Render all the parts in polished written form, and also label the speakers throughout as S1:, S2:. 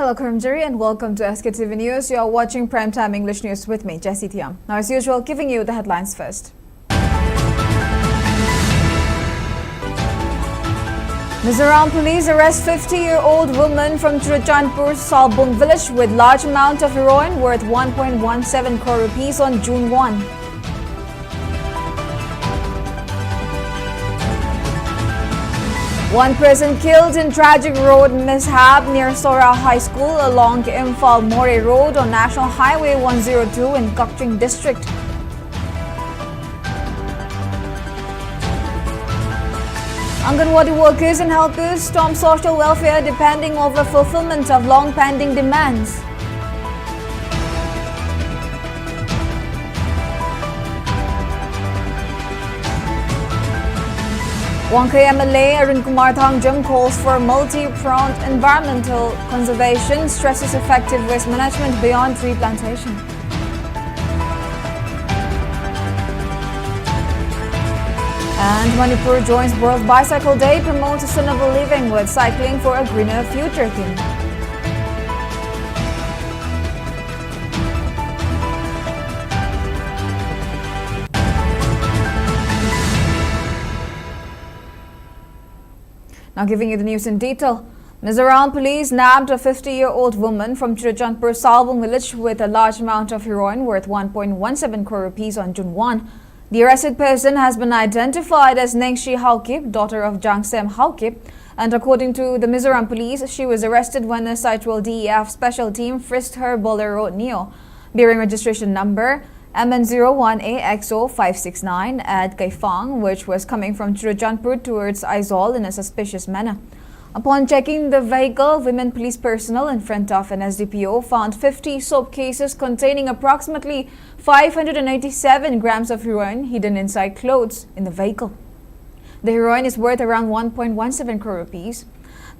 S1: Hello, Karamjari, and welcome to Sktiv News. You are watching Primetime English News with me, Jessie. Now, as usual, giving you the headlines first. Mizoram police arrest 50-year-old woman from Churachandpur Salbung village with large amount of heroin worth 1.17 crore rupees on June 1. One person killed in tragic road mishap near Sora High School along Imphal More Road on National Highway 102 in Kakching district. Anganwadi workers and helpers storm social welfare depending over fulfillment of long-pending demands. Wangkai MLA Arun Kumar Thangjam calls for multi-pronged environmental conservation, stresses effective waste management beyond tree plantation. And Manipur joins World Bicycle Day, promotes sustainable living with cycling for a greener future theme. Now giving you the news in detail. Mizoram police nabbed a 50-year-old woman from Churachandpur Salbung village with a large amount of heroin worth 1.17 crore rupees on June 1. The arrested person has been identified as Nengshi Haukip, daughter of Jangsem Haukip, and according to the Mizoram police, she was arrested when a Sitewell DEF special team frisked her Bolero Neo, bearing registration number MN01AXO569 at Kaifang, which was coming from Churachandpur towards Aizawl in a suspicious manner. Upon checking the vehicle, women police personnel in front of an SDPO found 50 soap cases containing approximately 587 grams of heroin hidden inside clothes in the vehicle. The heroin is worth around 1.17 crore rupees.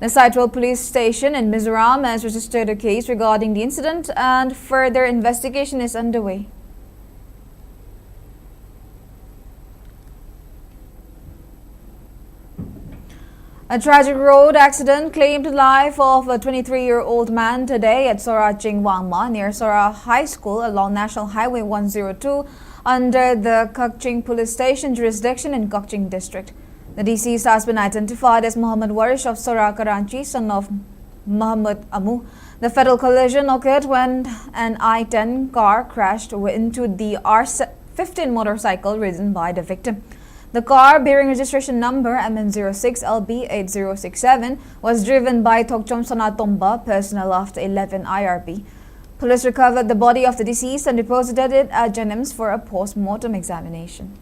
S1: The Sitewell police station in Mizoram has registered a case regarding the incident and further investigation is underway. A tragic road accident claimed the life of a 23-year-old man today at Sora Jingwangma near Sora High School along National Highway 102 under the Kakching Police Station jurisdiction in Kakching district. The deceased has been identified as Muhammad Warish of Sora Karachi, son of Muhammad Amu. The fatal collision occurred when an I-10 car crashed into the R15 motorcycle ridden by the victim. The car, bearing registration number MN06LB8067, was driven by Tokchom Sanatomba personnel of the 11 IRB. Police recovered the body of the deceased and deposited it at Jenims for a post-mortem examination.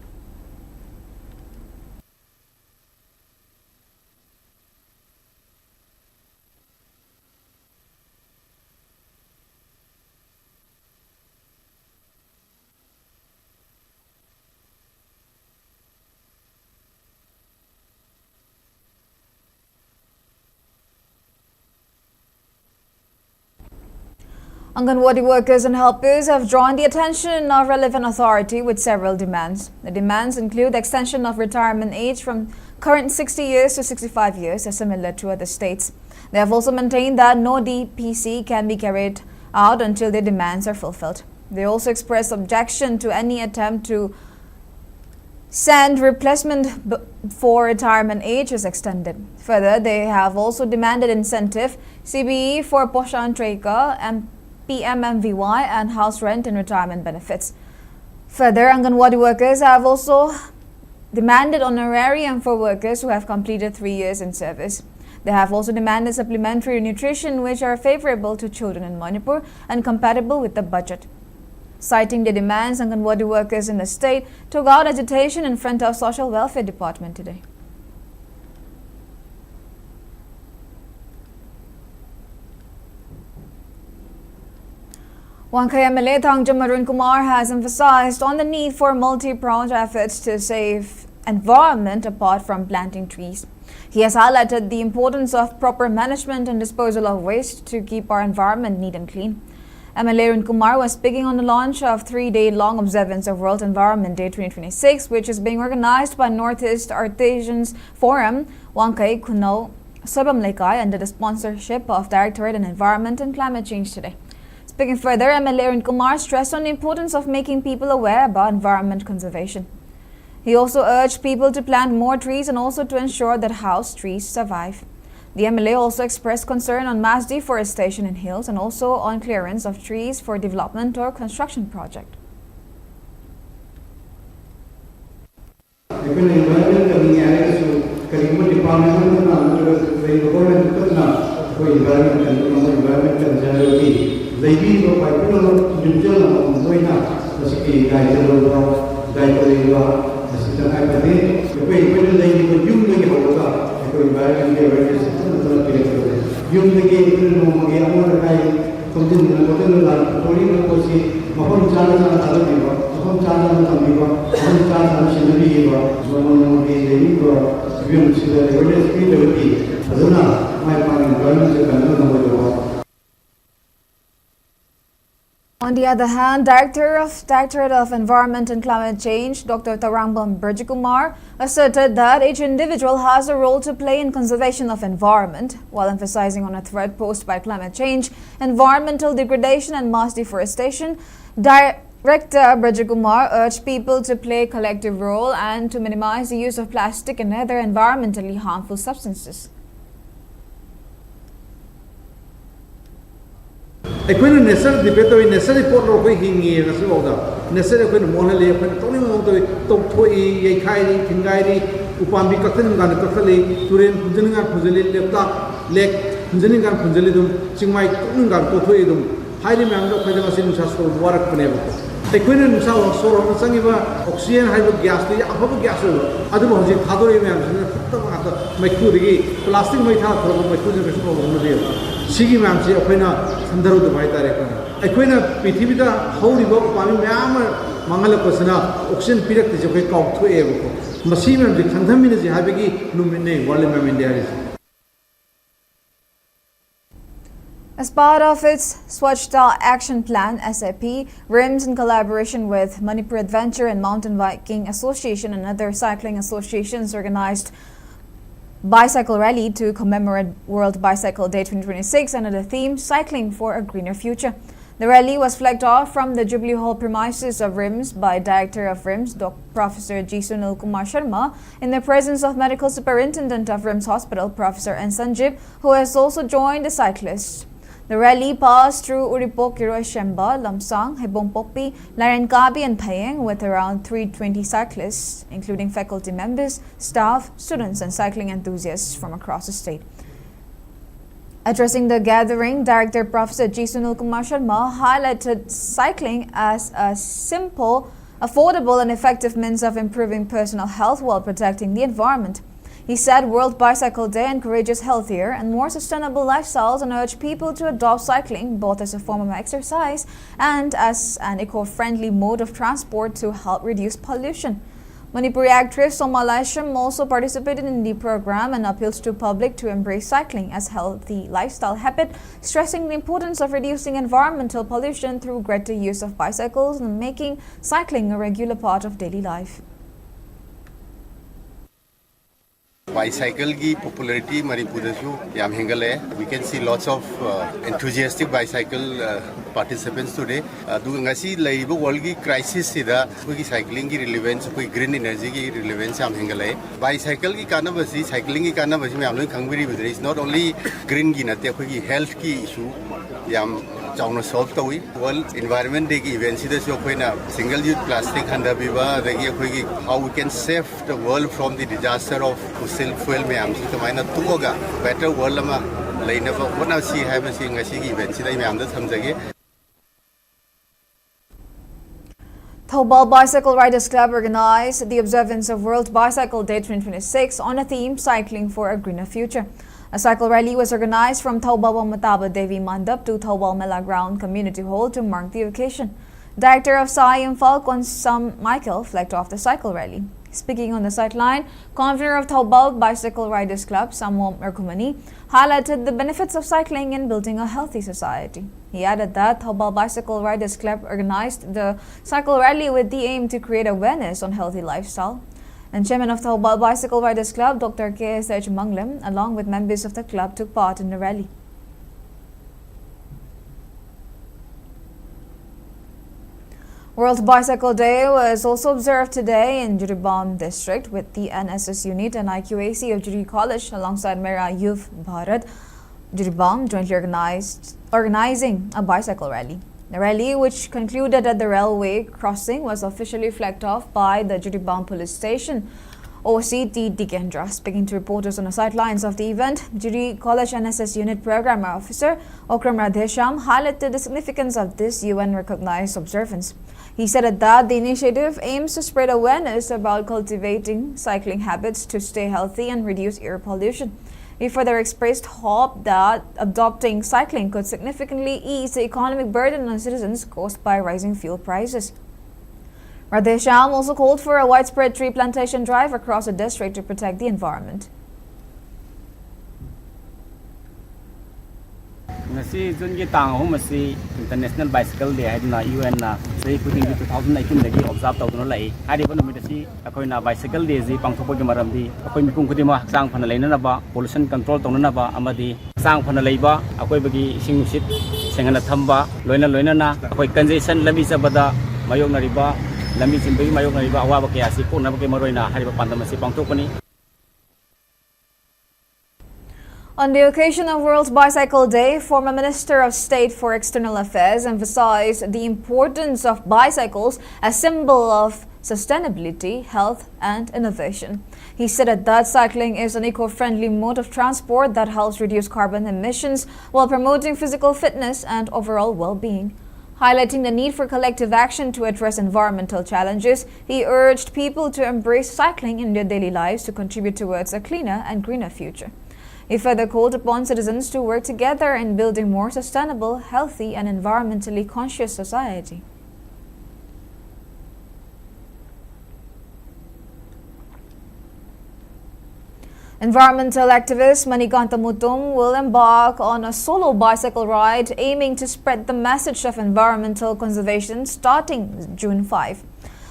S1: Anganwadi workers and helpers have drawn the attention of relevant authority with several demands. The demands include extension of retirement age from current 60 years to 65 years, as similar to other states. They have also maintained that no DPC can be carried out until their demands are fulfilled. They also expressed objection to any attempt to send replacement before retirement age is extended. Further, they have also demanded incentive CBE for Poshan Treka and PMMVY and house rent and retirement benefits. Further, Anganwadi workers have also demanded honorarium for workers who have completed 3 years in service. They have also demanded supplementary nutrition which are favorable to children in Manipur and compatible with the budget. Citing the demands, Anganwadi workers in the state took out agitation in front of Social Welfare Department today. Wangkai MLA Thangjam Arun Kumar has emphasized on the need for multi-pronged efforts to save environment apart from planting trees. He has highlighted the importance of proper management and disposal of waste to keep our environment neat and clean. MLA Arun Kumar was speaking on the launch of 3-day-long observance of World Environment Day 2026, which is being organized by Northeast Artisans Forum, Wangkai Kuno Sobam Laikai under the sponsorship of Directorate on Environment and Climate Change today. Speaking further, MLA Arun Kumar stressed on the importance of making people aware about environment conservation. He also urged people to plant more trees and also to ensure that house trees survive. The MLA also expressed concern on mass deforestation in hills and also on clearance of trees for development or construction project. On the other hand, Directorate of Environment and Climate Change, Dr. Tarangbam Burjikumar, asserted that each individual has a role to play in conservation of environment, while emphasizing on a threat posed by climate change, environmental degradation and mass deforestation. Director Burjikumar urged people to play a collective role and to minimize the use of plastic and other environmentally harmful substances.
S2: Equine necessary debate necessary port of hingy as well. Necessary when Monale, when Tony Tokoi, Yakairi, Tingairi, Upambi Katan, Ganakali, Turin, Punjaninga Puzali, Lepta, Lake, Punjaninga Punjalidum, Chimai, Kunga, Kotoidum, highly mammoth Padamas just for water Panevo. Equine and South Sor of Sangiva, Oxygen, Hydro gas, the upper gas, other ones in Hadori, my Kudi, plastic my heart from my Kudi. Sigi Mamsi, Aquina, Sandaru the Vaita. Aquina, Pitivita, Holy Book, Pamama, Mangala Pasana, Oxen Pirak is a way called to Evo. Masim, the contaminants, Habigi, Lumine, Volume India.
S1: As part of its Swachhta Action Plan (SAP), RIMS in collaboration with Manipur Adventure and Mountain Biking Association and other cycling associations organized bicycle rally to commemorate World Bicycle Day 2026 under the theme Cycling for a Greener Future. The rally was flagged off from the Jubilee Hall premises of RIMS by Director of RIMS, Professor G. Sunil Kumar Sharma, in the presence of Medical Superintendent of RIMS Hospital, Professor N. Sanjib, who has also joined the cyclists. The rally passed through Uripok, Kiroi Shemba, Lamsang, Hebongpokpi, Larenkabi and Payeng with around 320 cyclists, including faculty members, staff, students and cycling enthusiasts from across the state. Addressing the gathering, Director Professor G. Sunil Kumar Sharma highlighted cycling as a simple, affordable and effective means of improving personal health while protecting the environment. He said World Bicycle Day encourages healthier and more sustainable lifestyles and urged people to adopt cycling both as a form of exercise and as an eco-friendly mode of transport to help reduce pollution. Manipuri actress Soma Laisham also participated in the program and appeals to public to embrace cycling as healthy lifestyle habit, stressing the importance of reducing environmental pollution through greater use of bicycles and making cycling a regular part of daily life.
S3: Bicycle की popularity Manipur yam hengale. We can see lots of enthusiastic bicycle participants today. Do ngasi laibu world की crisis sida कोई cycling की relevance कोई green energy की relevance yam hengale. Bicycle की काना बसी cycling की काना बसी में हम लोग खंगबरी बिदरे. It's not only green की नते कोई health की issue yam चाउना solve तो हुई. World Environment Day की event सीधे से कोई ना single use plastic हंडा बीवा देखिए कोई की how we can save the world from the disaster of fuel में हम तो मायना तो होगा better world में लेने पर वो ना सी है बस इंगसी की event सीधे में हम तो समझेंगे.
S1: Thoubal Bicycle Riders Club organized the observance of World Bicycle Day 2026 on a theme Cycling for a Greener Future. A cycle rally was organized from Thoubal Mataba Devi Mandap to Thoubal Mela Ground Community Hall to mark the occasion. Director of SAI Imphal, Konsam Michael, flagged off the cycle rally. Speaking on the sideline, convener of Thoubal Bicycle Riders Club, Samwom Erkumani, highlighted the benefits of cycling in building a healthy society. He added that Thoubal Bicycle Riders Club organized the cycle rally with the aim to create awareness on healthy lifestyle. And chairman of the Hobal Bicycle Riders Club, Dr. K.S.H. Manglam, along with members of the club, took part in the rally. World Bicycle Day was also observed today in Jiribam district with the NSS unit and IQAC of Jiri College alongside Mera Youth Bharat Jiribam jointly organizing a bicycle rally. The rally, which concluded at the railway crossing, was officially flagged off by the Jiribam police station. OCT Dikendra, speaking to reporters on the sidelines of the event, Jiri College NSS Unit Program Officer Okram Radhesham highlighted the significance of this UN-recognized observance. He said that the initiative aims to spread awareness about cultivating cycling habits to stay healthy and reduce air pollution. He further expressed hope that adopting cycling could significantly ease the economic burden on citizens caused by rising fuel prices. Radhesham also called for a widespread tree plantation drive across the district to protect the environment.
S4: Ngasi jungi tang hom asi International Bicycle Day hadna UN na sei puting 2018 dagi observe tawduna lai hari banu mitasi akoina bicycle day ji pangthokpa gi maramdi akoi mipum khudima haksang phana leina ba pollution control tawna ba amadi haksang phana leiba akoi bagi ising nusit sengana thamba loina na akoi congestion lambi sabada mayok nariba lambi chimbai mayok nariba awa ba kya si ko na ba ke maroina hari ba pandam asi pangthokpani.
S1: On the occasion of World Bicycle Day, former Minister of State for External Affairs emphasized the importance of bicycles as symbol of sustainability, health and innovation. He said that cycling is an eco-friendly mode of transport that helps reduce carbon emissions while promoting physical fitness and overall well-being. Highlighting the need for collective action to address environmental challenges, he urged people to embrace cycling in their daily lives to contribute towards a cleaner and greener future. He further called upon citizens to work together in building more sustainable, healthy and environmentally conscious society. Environmental activist Manikanta Mutum will embark on a solo bicycle ride aiming to spread the message of environmental conservation starting June 5.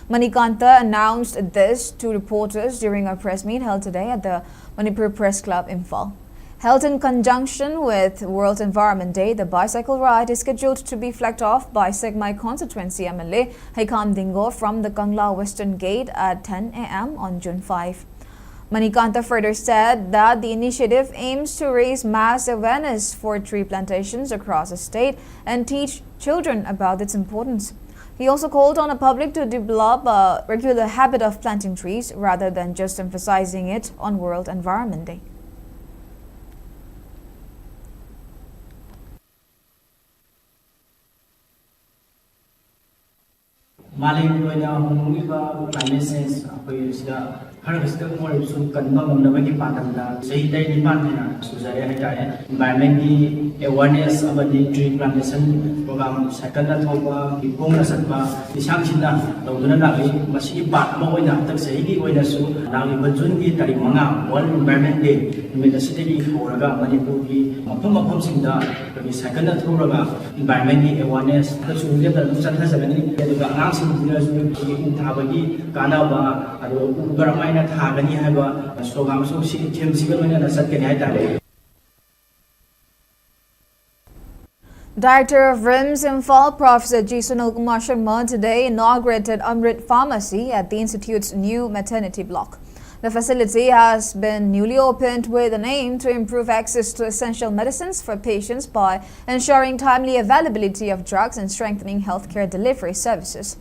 S1: Manikanta announced this to reporters during a press meet held today at the Manipur Press Club, Imphal. Held in conjunction with World Environment Day, the bicycle ride is scheduled to be flagged off by Segmai Constituency MLA Haikam Dingo from the Kangla Western Gate at 10 a.m. on June 5. Manikanta further said that the initiative aims to raise mass awareness for tree plantations across the state and teach children about its importance. He also called on the public to develop a regular habit of planting trees rather than just emphasizing it on World Environment Day.
S5: Maling ko na humiba climate change ako'y sila harvest mo rin so kanba mamnabagi patanda sa hitay ni Pantina suzaya hitay environment ki awareness abadi tree plantation program second na thoba ipong na satba isang sina tawduna na ay masi ipat mo oy na tak sa higi oy na so nang ibajun ki tari mga World Environment Day nimeda city horaga Manipur ki mapam singda kami second na thoba environment ki awareness ta sunya da san ta sabani aduga ang singda so ki thabagi kana ba adu ugaramai na thagani haba slogan so si themsigal na satkani hai tare.
S1: Director of RIMS Imphal, Professor G. Sunil Kumar Sharma, today inaugurated Amrit Pharmacy at the Institute's new maternity block. The facility has been newly opened with an aim to improve access to essential medicines for patients by ensuring timely availability of drugs and strengthening healthcare delivery services.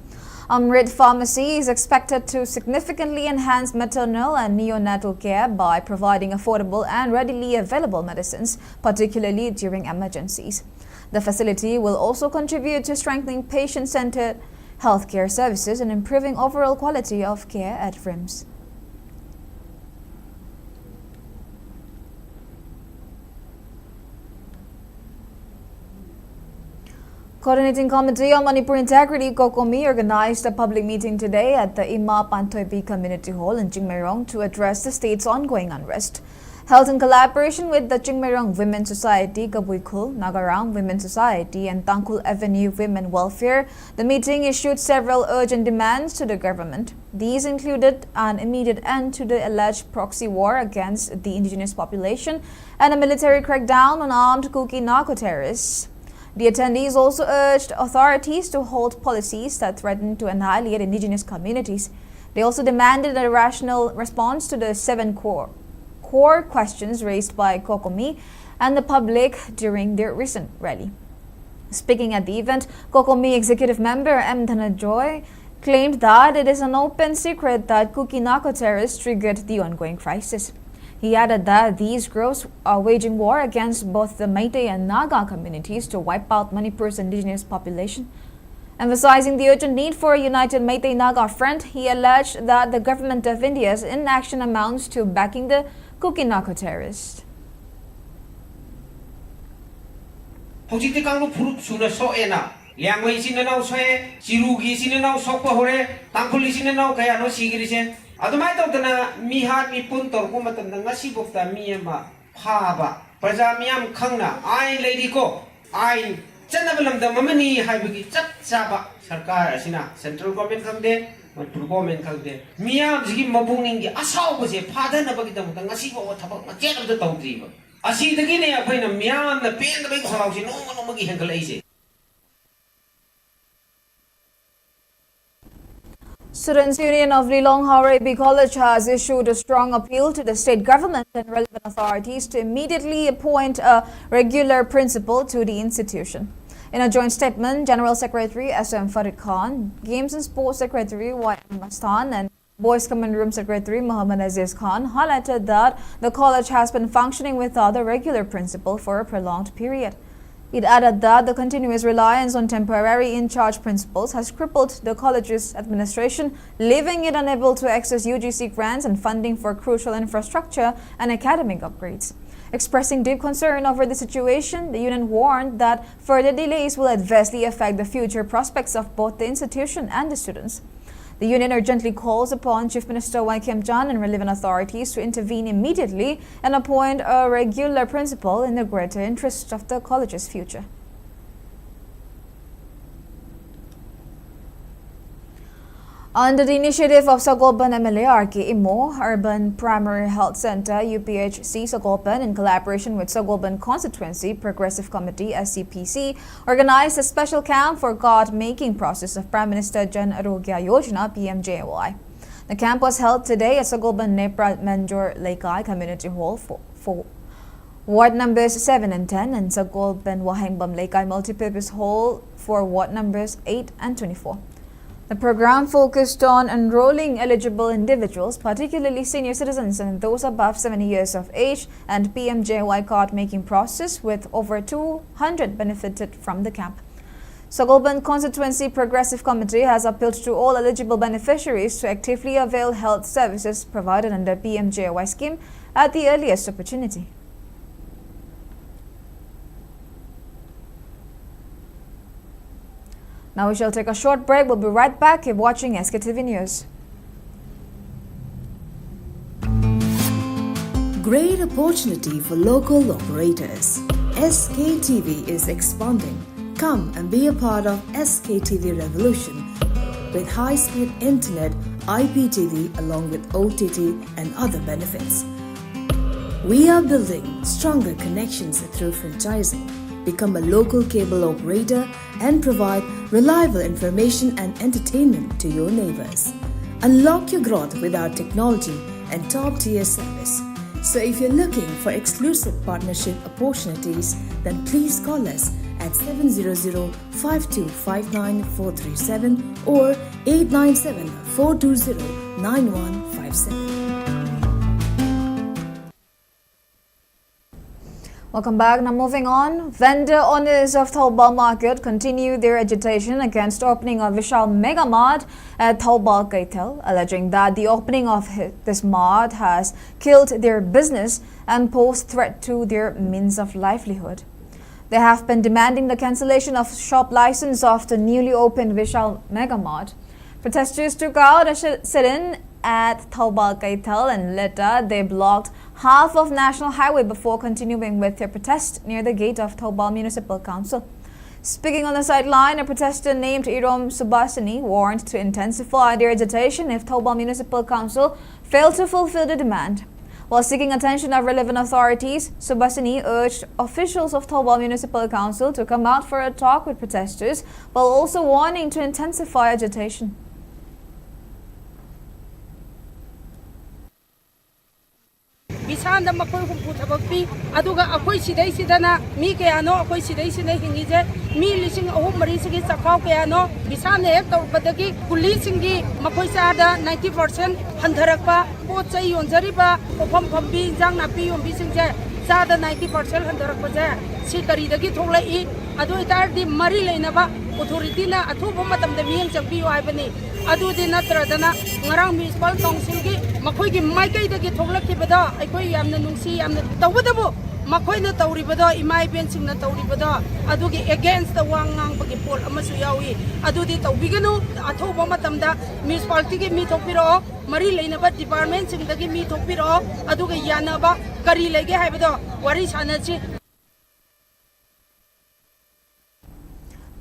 S1: Amrit Pharmacy is expected to significantly enhance maternal and neonatal care by providing affordable and readily available medicines, particularly during emergencies. The facility will also contribute to strengthening patient-centered healthcare services and improving overall quality of care at RIMS. Coordinating Committee on Manipur Integrity, Kokomi, organized a public meeting today at the Ima Pantoibi Community Hall in Jingmerong to address the state's ongoing unrest. Held in collaboration with the Chingmerong Women's Society, Gabuikul, Nagarang Women's Society and Tangkul Avenue Women Welfare, the meeting issued several urgent demands to the government. These included an immediate end to the alleged proxy war against the indigenous population and a military crackdown on armed Kuki narco-terrorists. The attendees also urged authorities to halt policies that threaten to annihilate indigenous communities. They also demanded a rational response to the 7 core questions raised by Kokomi and the public during their recent rally. Speaking at the event, Kokomi executive member M. Dhanajoy claimed that it is an open secret that Kuki narco-terrorists triggered the ongoing crisis. He added that these groups are waging war against both the Meitei and Naga communities to wipe out Manipur's indigenous population. Emphasizing the urgent need for a united Meitei Naga front, he alleged that the government of India's inaction amounts to backing the Kuki narco-terrorists.
S6: Hojite kanglo purut suna so ena liangwei sinenau soe sirugi sinenau sokpa hore tangkuli sinenau kaya no sigiri sen adumai tawtana mi hat mi pun torku matam ngasi bokta mi ama phaba praja miyam khangna ain lady ko ain chanabalam da mamani haibagi chap chaba sarkar asina central government khangde Manipur government khangde miyam jigi mabungning gi asaw bose phadana bagi dam da ngasi bo thabak ma jet da tawdri ba asi dagi ne apaina miyam na pen da bai kharaw si no magi hangal aise.
S1: Students' Union of Lilong Haurabi College has issued a strong appeal to the state government and relevant authorities to immediately appoint a regular principal to the institution. In a joint statement, General Secretary S.M. Farid Khan, Games and Sports Secretary Y.M. Mastan and Boys Command Room Secretary Muhammad Aziz Khan highlighted that the college has been functioning without a regular principal for a prolonged period. It added that the continuous reliance on temporary in-charge principals has crippled the college's administration, leaving it unable to access UGC grants and funding for crucial infrastructure and academic upgrades. Expressing deep concern over the situation, the union warned that further delays will adversely affect the future prospects of both the institution and the students. The union urgently calls upon Chief Minister Y. Kim Chan and relevant authorities to intervene immediately and appoint a regular principal in the greater interest of the college's future. Under the initiative of Sagolban MLA R.K. Imo, Urban Primary Health Center UPHC Sagolban, in collaboration with Sagolban Constituency Progressive Committee SCPC, organized a special camp for card-making process of Prime Minister Jan Arogya Yojana PMJY. The camp was held today at Sagolban Nepra Menjor Laikai Community Hall for Ward numbers 7 and 10 and Sagolban Wahengbam Laikai Multipurpose Hall for Ward numbers 8 and 24. The program focused on enrolling eligible individuals, particularly senior citizens and those above 70 years of age, and PMJY card-making process, with over 200 benefited from the camp. Sagolban Constituency Progressive Committee has appealed to all eligible beneficiaries to actively avail health services provided under PMJY scheme at the earliest opportunity. Now we shall take a short break. We'll be right back. Keep watching SKTV News.
S7: Great opportunity for local operators. SKTV is expanding. Come and be a part of SKTV revolution with high-speed internet, IPTV along with OTT and other benefits. We are building stronger connections through franchising. Become a local cable operator and provide reliable information and entertainment to your neighbors. Unlock your growth with our technology and top-tier service. So if you're looking for exclusive partnership opportunities, then please call us at 700-5259-437 or 897-420-9157.
S1: Welcome back. Now moving on, vendor owners of Taobao Market continue their agitation against opening of Vishal Mega Mart at Taobao Kaitel, alleging that the opening of this mart has killed their business and posed threat to their means of livelihood. They have been demanding the cancellation of shop license of the newly opened Vishal Mega Mart. Protesters took out a sit-in at Taubal Kaital, and later they blocked half of National Highway before continuing with their protest near the gate of Taubal Municipal Council. Speaking on the sideline, a protester named Irom Subasini warned to intensify their agitation if Taubal Municipal Council failed to fulfill the demand. While seeking attention of relevant authorities, Subasini urged officials of Taubal Municipal Council to come out for a talk with protesters, while also warning to intensify agitation.
S8: Bisanda makoi humpu thabakpi aduga akoi sidai sidana mi kayano akoi sidai sidai hingije mi lising ahum mari sigi sakau kayano bisanda ek tawbadagi police singi makoi sada 90% handharakpa pochai yonjariba ofam phambi jang napi yombi singje sada 90% handharakpa je si karidagi tholai adu itar di mari leinaba authority na athuba matamda mieng chakpi waibani adu di natradana ngarang municipal council gi makoi gi maikai dagi tholakibada aikoi yamna nungsi yamna tawbadabu makoi na tawribada imai bensing na tawribada adu gi against the wangang bagi pol amasu yawi adu di tawbiganu athuba matamda municipality gi mi thokpiro mari leinaba department sing dagi mi thokpiro adu gi yanaba kari lege haibada wari sanachi.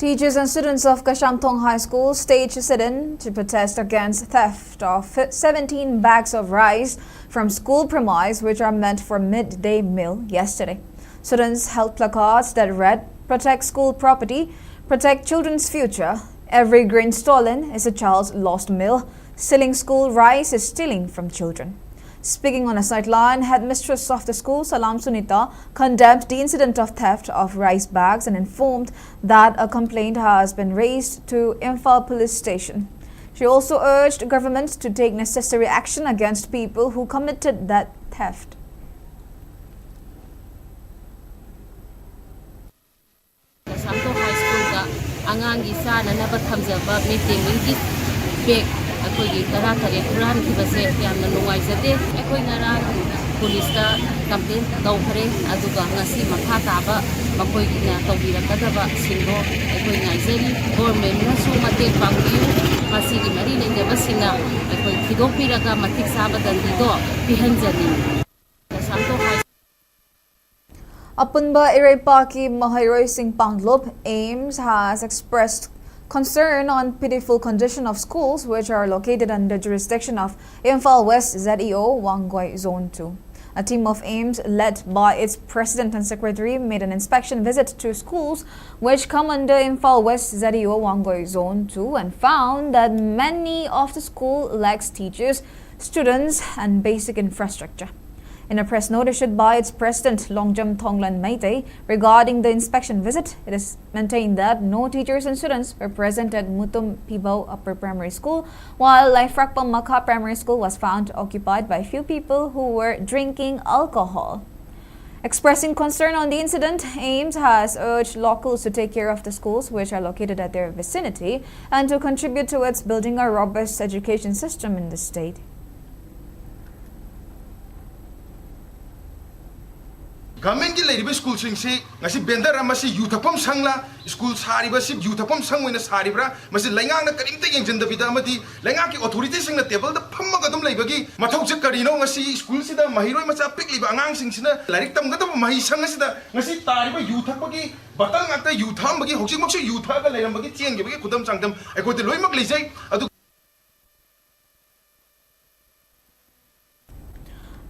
S1: Teachers and students of Kashamtong High School staged a sit-in to protest against theft of 17 bags of rice from school premise, which are meant for midday meal yesterday. Students held placards that read, "Protect school property, protect children's future. Every grain stolen is a child's lost meal. Stealing school rice is stealing from children." Speaking on a sideline, headmistress of the school, Salam Sunita, condemned the incident of theft of rice bags and informed that a complaint has been raised to Imphal police station. She also urged government to take necessary action against people who committed that theft.
S9: Kashamtong High School ka angangi sana na bathamjaba meeting wingi bag akoigi taratare kuran kibase yamna nungaijate akoi ngarang police ka complaint tawkhare aduga ngasi makha taba makoigi na tawbirakadaba singro akoi ngaijari government na su mate pangbiu masigi mari lengaba singa akoi thidopiraga matik sabadan dido pihanjani.
S1: Apunba Irepaki Mahairoi Singh Panglop, AIMS, has expressed concern on pitiful condition of schools which are located under jurisdiction of Imphal West ZEO Wangwai Zone 2. A team of AIMS led by its president and secretary made an inspection visit to schools which come under Imphal West ZEO Wangwai Zone 2 and found that many of the school lacks teachers, students and basic infrastructure. In a press note issued by its president, Longjam Thonglan Meitei, regarding the inspection visit, it is maintained that no teachers and students were present at Mutum Pibao Upper Primary School, while Laifrakpam Maka Primary School was found occupied by few people who were drinking alcohol. Expressing concern on the incident, AIMS has urged locals to take care of the schools which are located at their vicinity and to contribute towards building a robust education system in the state.
S10: Government ki lady school sing si ngasi bender amasi youthapam sangla school sari ba si youthapam sang wena sari bra masi lengang na karim te yengjen da bida amati lenga ki authority sing na table da phamma ga dum leibagi mathau je karino ngasi school sida mahiroi macha pik liba angang sing sina larik tam ga da mahi sang sida ngasi tari ba youthapagi batal ngata youtham bagi hoksik mokse youtha ga leiram bagi cheng ge bagi khudam changdam ekoi te loimak leijai adu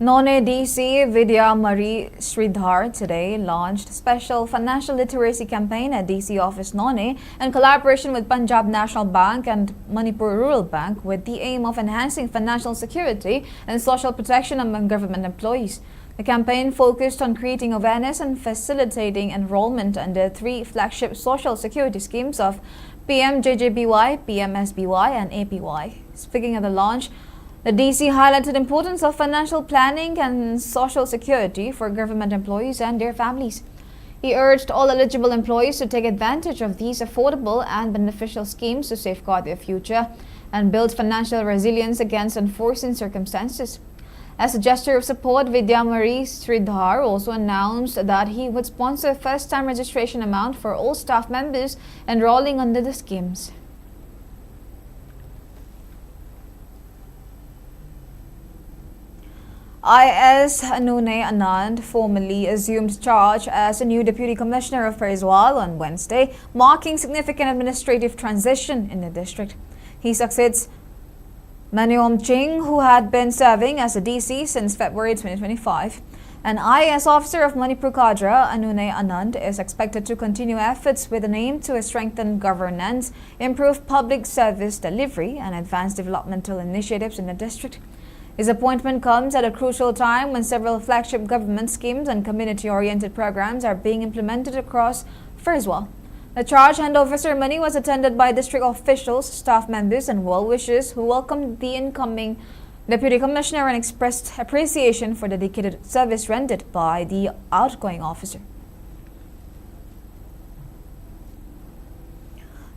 S1: None DC Vidya Marie Sridhar today launched a special financial literacy campaign at DC office None in collaboration with Punjab National Bank and Manipur Rural Bank with the aim of enhancing financial security and social protection among government employees. The campaign focused on creating awareness and facilitating enrollment under 3 flagship social security schemes of PMJJBY, PMSBY and APY. Speaking at the launch, the DC highlighted the importance of financial planning and social security for government employees and their families. He urged all eligible employees to take advantage of these affordable and beneficial schemes to safeguard their future and build financial resilience against unforeseen circumstances. As a gesture of support, Vidya Marie Sridhar also announced that he would sponsor a first-time registration amount for all staff members enrolling under the schemes. IS Anune Anand formally assumed charge as a new Deputy Commissioner of Fariswal on Wednesday, marking significant administrative transition in the district. He succeeds Maniom Ching, who had been serving as a DC since February 2025. An IAS officer of Manipur Kadra, Anune Anand, is expected to continue efforts with an aim to strengthen governance, improve public service delivery, and advance developmental initiatives in the district. His appointment comes at a crucial time when several flagship government schemes and community-oriented programs are being implemented across Fariswal. The charge handover ceremony was attended by district officials, staff members, and well-wishers who welcomed the incoming Deputy Commissioner and expressed appreciation for the dedicated service rendered by the outgoing officer.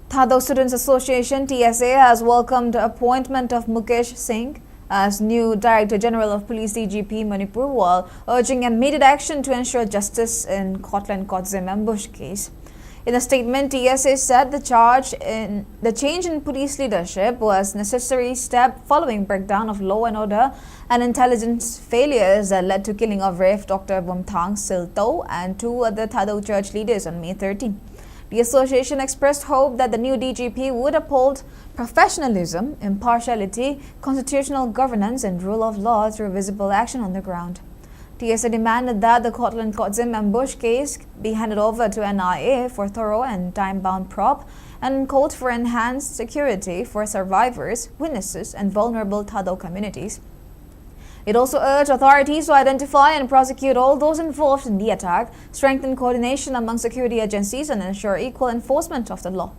S1: Thado Students Association (TSA) has welcomed the appointment of Mukesh Singh as new Director General of Police DGP Manipur, while urging immediate action to ensure justice in Sktv'S ambush case. In a statement, TSA said the change in police leadership was a necessary step following breakdown of law and order and intelligence failures that led to killing of Rev. Dr. Bumthang Silto and two other Thado church leaders on May 13. The association expressed hope that the new DGP would uphold professionalism, impartiality, constitutional governance, and rule of law through visible action on the ground. TSA demanded that the Sktv'S ambush case be handed over to NIA for thorough and time-bound probe and called for enhanced security for survivors, witnesses, and vulnerable Thado communities. It also urged authorities to identify and prosecute all those involved in the attack, strengthen coordination among security agencies, and ensure equal enforcement of the law.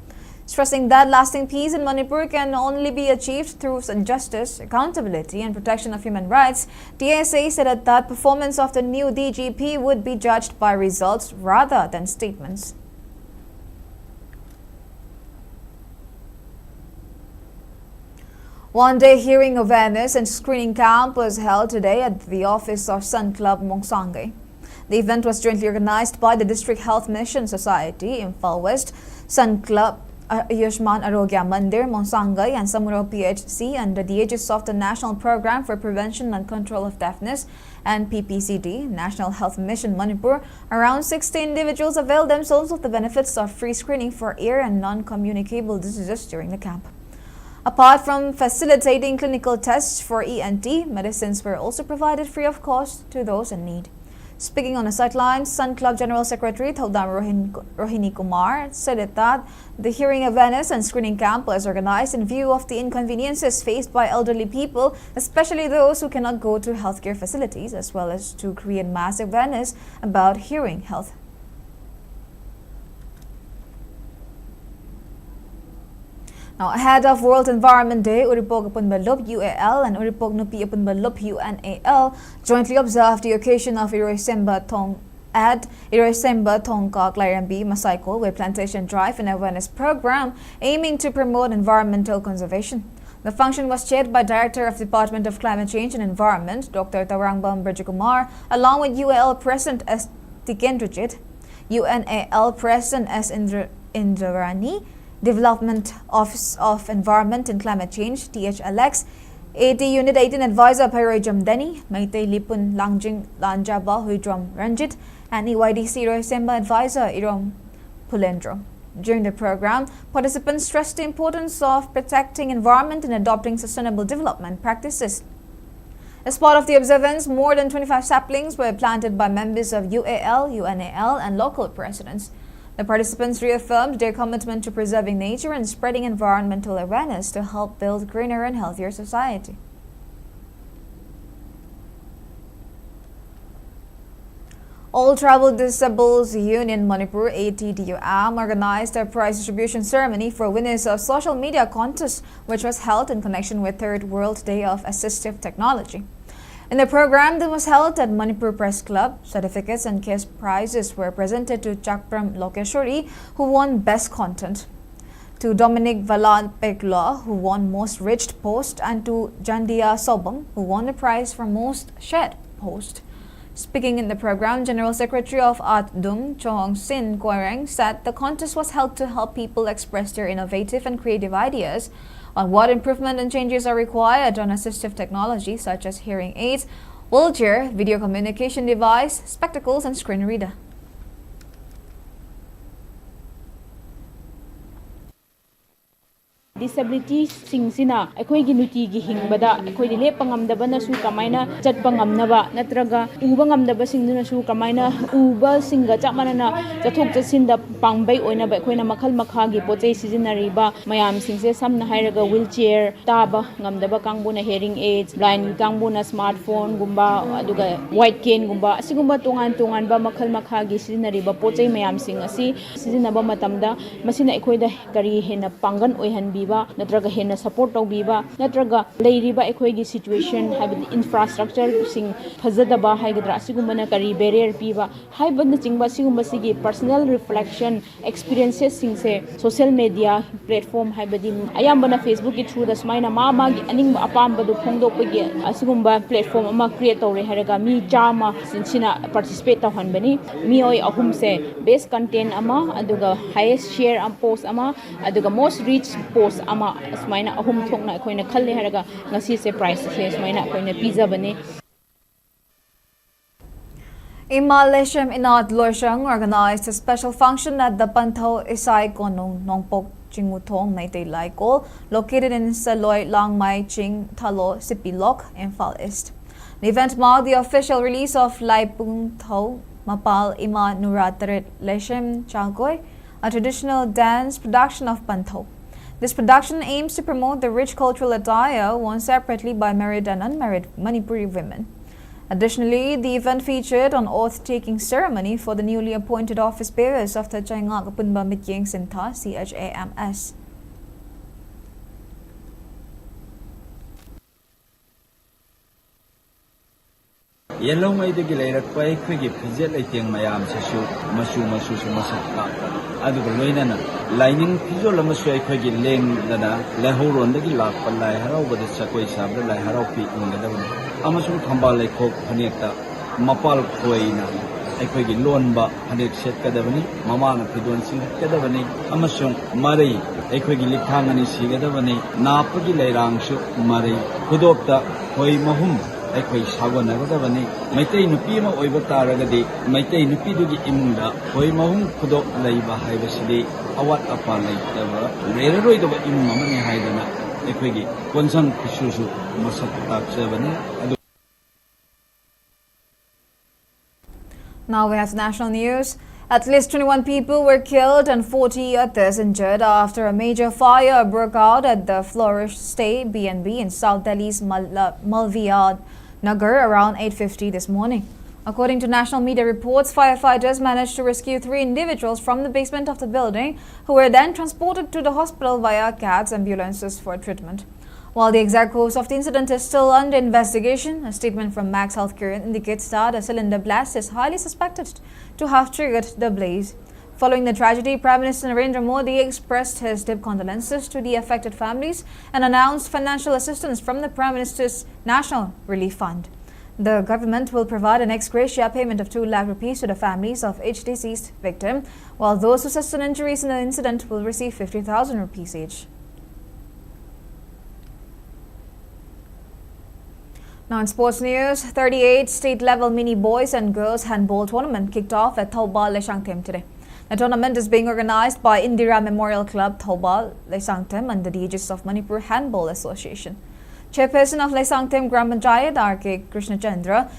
S1: Stressing that lasting peace in Manipur can only be achieved through justice, accountability, and protection of human rights, TSA said that performance of the new DGP would be judged by results rather than statements. One-day hearing awareness and screening camp was held today at the office of Sun Club Mongsangay. The event was jointly organized by the District Health Mission Society, Imphal West, Sun Club, Ayushman Arogya Mandir, Mongsangay, and Samuro PHC under the aegis of the National Program for Prevention and Control of Deafness and PPCD, National Health Mission Manipur. Around 60 individuals availed themselves of the benefits of free screening for ear and non-communicable diseases during the camp. Apart from facilitating clinical tests for ENT, medicines were also provided free of cost to those in need. Speaking on the sidelines, Sun Club General Secretary Thodam Rohini Kumar said that the hearing awareness and screening camp was organized in view of the inconveniences faced by elderly people, especially those who cannot go to healthcare facilities, as well as to create mass awareness about hearing health. Now, ahead of World Environment Day, Uripog Apunbalop UAL and Uripog Nupi Apunbalop UNAL jointly observed the occasion of Iroisemba Tongka Clarambi Masaiko with plantation drive and awareness program aiming to promote environmental conservation. The function was chaired by Director of Department of Climate Change and Environment, Dr. Tawangbam Brajakumar, along with UAL President S. Tikendrujit, UNAL President S. Indrarani, Development Office of Environment and Climate Change, THLX, AD Unit 18 Advisor Pairoy Jamdeni, Maitay Lipun Langjing Lanjaba Huidrom Ranjit, and EYDC Roisemba Advisor Irom Pulendro. During the program, participants stressed the importance of protecting environment and adopting sustainable development practices. As part of the observance, more than 25 saplings were planted by members of UAL, UNAL, and local presidents. The participants reaffirmed their commitment to preserving nature and spreading environmental awareness to help build a greener and healthier society. All Tribal Disables Union Manipur ATDUM organized a prize distribution ceremony for winners of social media contest, which was held in connection with Third World Day of Assistive Technology. In the program that was held at Manipur Press Club, certificates and cash prizes were presented to Chakpram Lokeshwari, who won Best Content, to Dominic Valan-Pekla, who won Most Reached Post, and to Jandia Sobam, who won the prize for Most Shared Post. Speaking in the program, General Secretary of ATDUM, Chong Sin Kwareng, said the contest was held to help people express their innovative and creative ideas on what improvement and changes are required on assistive technology such as hearing aids, wheelchair, video communication device, spectacles, and screen reader.
S11: Disabilities singsina akhoi gi nuti gi hingbada akhoi di lepa ngamdaba na su kamaina chatpa ngamnaba natraga uba ngamdaba singduna su kamaina uba singa chamana na chathok chasin da pangbai oina ba akhoi na makhal makha gi pochei sijinari ba mayam singse samna hairaga wheelchair taba ngamdaba kangbuna hearing aids blind kangbuna smartphone gumba aduga white cane gumba asigumba tongan ba makhal makha gi sijinari ba pochei mayam sing asi sijinaba matamda masina akhoi da kari hena pangan oihanbi natraga hena support tawbiba natraga leiriba ekhoigi situation habidi infrastructure sing phajadaba haigadra asigumana kari barrier piba haibadna chingba sigumba sigi personal reflection experiences singse social media platform haibadi ayambana Facebook ki through da smaina ma gi aning apamba du phongdokpagi asigumba platform ama create tawre haraga mi chama sinsina participate tawhanbani mi oi ahum se best content ama aduga highest share am post ama aduga most reach post ama smaina ahum thokna khoina khalle haraga ngasi se price se smaina khoina pizza bane
S1: Imphal inauguration organized a special function at the Pantho Isai Konong Nongpok Chingutong Naitay Laiko, located in Saloy Langmai Ching Talo Sipilok, Imphal East. The event marked the official release of Laipung Tho Mapal Ima Nuratarit Leshem Chagoy, a traditional dance production of Pantho. This production aims to promote the rich cultural attire worn separately by married and unmarried Manipuri women. Additionally, the event featured an oath-taking ceremony for the newly appointed office bearers of the Chaingak Punba Mityeng Sinta CHAMS.
S12: Yellow may the Gilera Quay, Quiggy, Pizet, Layting Mayam, Masu, Adugulina, lining Pizolamasway, Quiggy, Ling, Dana, Lahor on the Gilak, Lahara over the Sakwe Sabra, Lahara Peak in the Devon, Amasu Kambale Coke, Paneta, Mapal Quayna, Equigi Lonba, Hanek Set Kadavani, Mamana Pidon Sing Kadavani, Amasun, Mari, Equigi Likangani Sigadavani, Napagi Lerang Shuk, Mari, Hudopta, Hoy Mahum. Equai Savanagavani, Maitay Nupima Oibatara, Maitay Nupidugi Imunda, Hoi Mahum Kudo Laiba Haivasidi, Awat Apa Laitava, Reroid of Imamani Haidana, Equigi, Gonsan Kususu, Masata Sevani.
S1: Now we have national news. At least 21 people were killed and 40 others injured after a major fire broke out at the Flourish Stay B&B in South Delhi's Malviya Nagar around 8:50 this morning. According to national media reports, firefighters managed to rescue 3 individuals from the basement of the building, who were then transported to the hospital via CATS ambulances for treatment. While the exact cause of the incident is still under investigation, a statement from Max Healthcare indicates that a cylinder blast is highly suspected to have triggered the blaze. Following the tragedy, Prime Minister Narendra Modi expressed his deep condolences to the affected families and announced financial assistance from the Prime Minister's National Relief Fund. The government will provide an ex gratia payment of 2 lakh rupees to the families of each deceased victim, while those who sustained injuries in the incident will receive 50,000 rupees each. Now in sports news, 38 state-level mini boys and girls handball tournament kicked off at Thobal Lesangtem today. The tournament is being organized by Indira Memorial Club Thobal Lesangtem under the aegis of Manipur Handball Association. Chairperson of Lesangtem Gram Panchayat R.K. Krishna Chandra,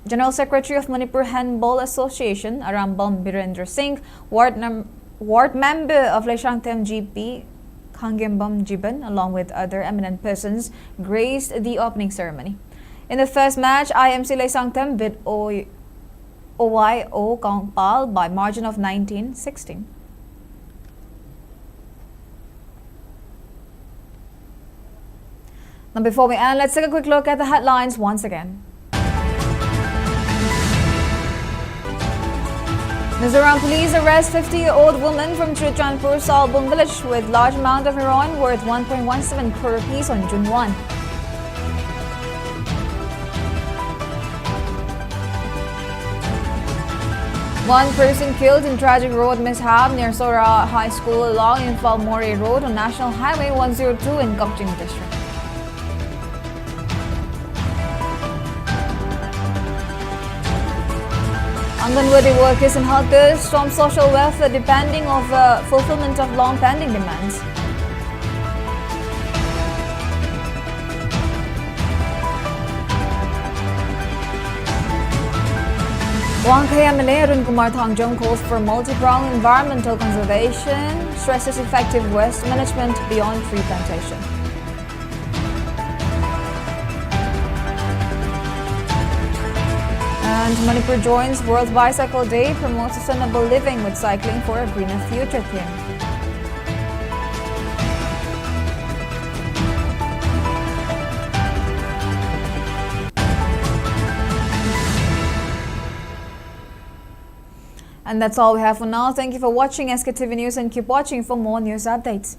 S1: General Secretary of Manipur Handball Association Arambam Birendra Singh, Ward Member of Lesangtem GP Kangembam Jiban, along with other eminent persons, graced the opening ceremony. In the first match, IMC Lesangtem beat OYO Kongpal by margin of 19-16. Now before we end, let's take a quick look at the headlines once again. Mizoram police arrest 50-year-old woman from Chirachandpur Salbung village with large amount of heroin worth 1.17 crore rupees on June 1. One person killed in tragic road mishap near Sora High School along Imphal Mori Road on National Highway 102 in Gokching District. Anganwadi workers and helpers storm social welfare depending of fulfillment of long-pending demands. Wangkhay MLA Arun Kumar Thangjong calls for multi-pronged environmental conservation, stresses effective waste management beyond tree plantation. And Manipur joins World Bicycle Day, promotes sustainable living with cycling for a greener future theme. And that's all we have for now. Thank you for watching Sktiv News and keep watching for more news updates.